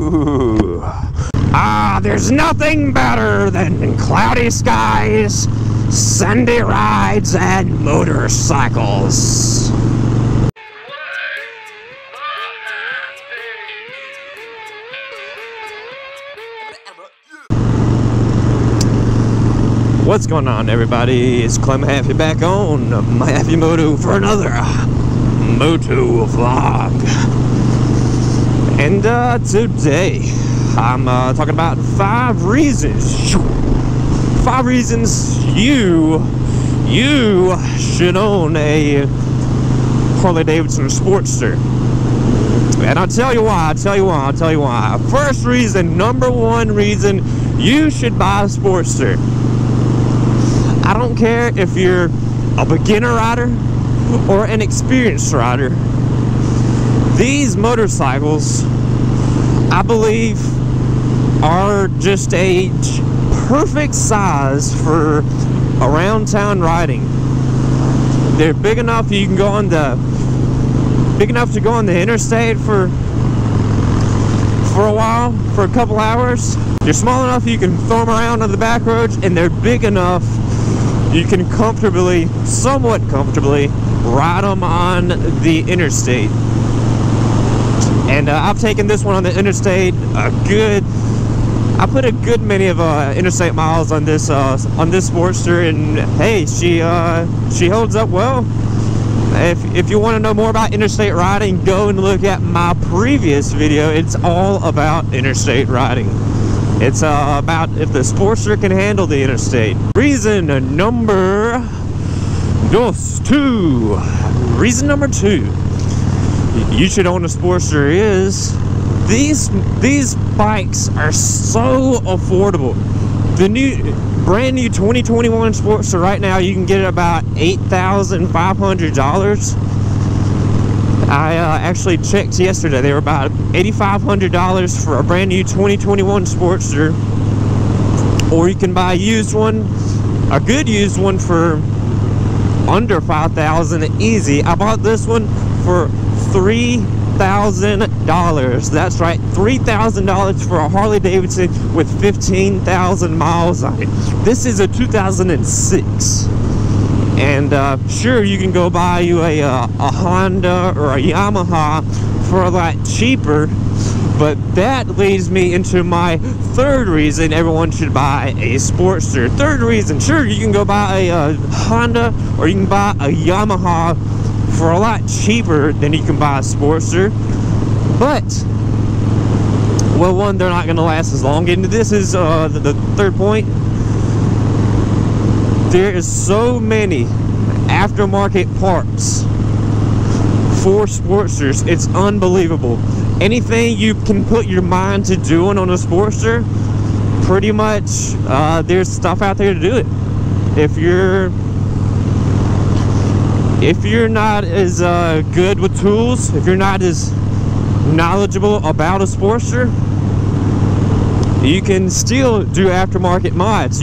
Woo! There's nothing better than cloudy skies, Sunday rides, and motorcycles. What's going on, everybody? It's Clem Happy back on my Happy Moto for another Moto vlog. And today I'm talking about 5 reasons you should own a Harley-Davidson Sportster. And I'll tell you why. First reason, number 1 reason you should buy a Sportster. I don't care if you're a beginner rider or an experienced rider. These motorcycles, I believe, are just a perfect size for around town riding. They're big enough you can go on the interstate for a while, for a couple hours. They're small enough you can throw them around on the back roads, and they're big enough you can somewhat comfortably ride them on the interstate. And I've taken this one on the interstate I put a good many of interstate miles on this Sportster, and hey, she holds up well. If you want to know more about interstate riding, go and look at my previous video. It's all about interstate riding. It's about if the Sportster can handle the interstate. Reason number 2. Reason number 2 you should own a Sportster is these bikes are so affordable. The brand new 2021 Sportster right now, you can get it about $8,500. I actually checked yesterday. They were about $8,500 for a brand new 2021 Sportster, or you can buy a used one, a good used one, for under $5,000 easy. I bought this one for $3,000. That's right, $3,000 for a Harley-Davidson with 15,000 miles on it. This is a 2006. And sure, you can go buy you a Honda or a Yamaha for a lot cheaper, but that leads me into my 3rd reason everyone should buy a Sportster. 3rd reason, sure, you can go buy a Honda or you can buy a Yamaha for a lot cheaper than you can buy a Sportster, but, well, 1, they're not going to last as long. And this is the 3rd point. There is so many aftermarket parts for Sportsters. It's unbelievable. Anything you can put your mind to doing on a Sportster, pretty much there's stuff out there to do it. If you're not as good with tools, if you're not as knowledgeable about a Sportster, you can still do aftermarket mods.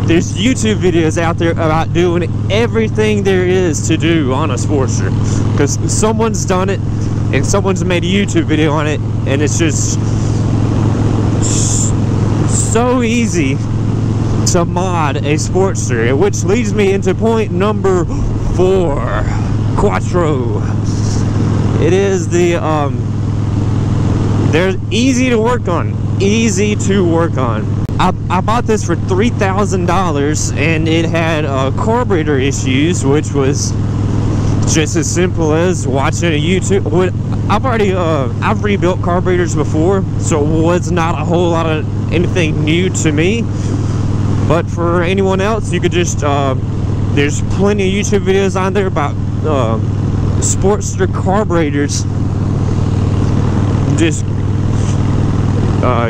There's YouTube videos out there about doing everything there is to do on a Sportster, because someone's done it and someone's made a YouTube video on it, and it's just so easy to mod a Sportster, which leads me into point number 4, Quattro. It is they're easy to work on. I bought this for $3,000, and it had carburetor issues, which was just as simple as watching a YouTube. I've rebuilt carburetors before, so it was not a whole lot of anything new to me. But for anyone else, you could just there's plenty of YouTube videos on there about Sportster carburetors.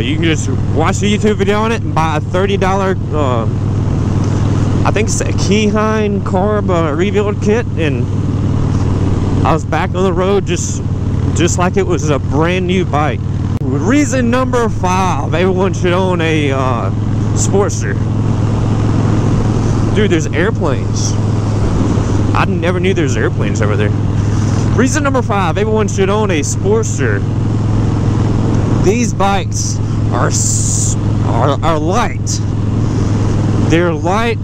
You can just watch a YouTube video on it and buy a $30 I think it's a Keyhine carb rebuild kit, and I was back on the road just like it was a brand new bike. Reason number 5 everyone should own a Sportster. Dude, there's airplanes. I never knew there's airplanes over there. Reason number 5 everyone should own a Sportster. these bikes are light. They're light,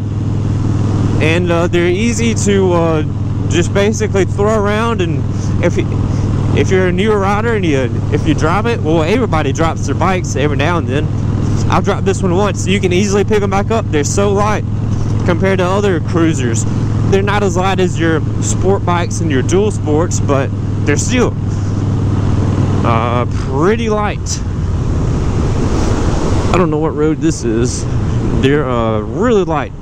and they're easy to just basically throw around. And if you're a newer rider and if you drop it, well, everybody drops their bikes every now and then. I've dropped this one once. You can easily pick them back up. They're so light compared to other cruisers. They're not as light as your sport bikes and your dual sports, but they're still pretty light. I don't know what road this is. They're really light.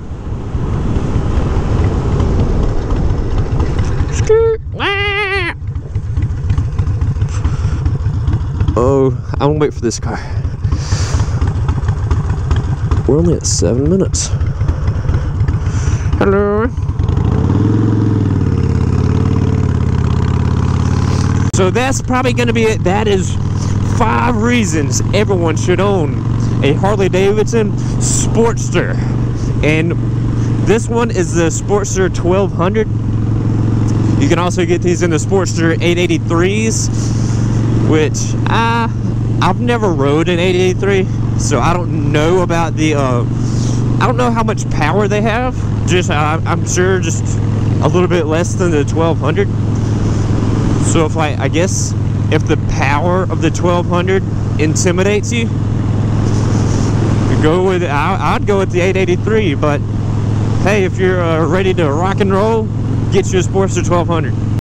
Oh, I'm gonna wait for this car. We're only at 7 minutes. Hello. So that's probably going to be it. That is 5 reasons everyone should own a Harley-Davidson Sportster. And this one is the Sportster 1200. You can also get these in the Sportster 883s, which I've never rode an 883, so I don't know about the I don't know how much power they have. Just I'm sure just a little bit less than the 1200. So if I guess if the power of the 1200 intimidates you, go with I'd go with the 883. But hey, if you're ready to rock and roll, get you a Sportster 1200.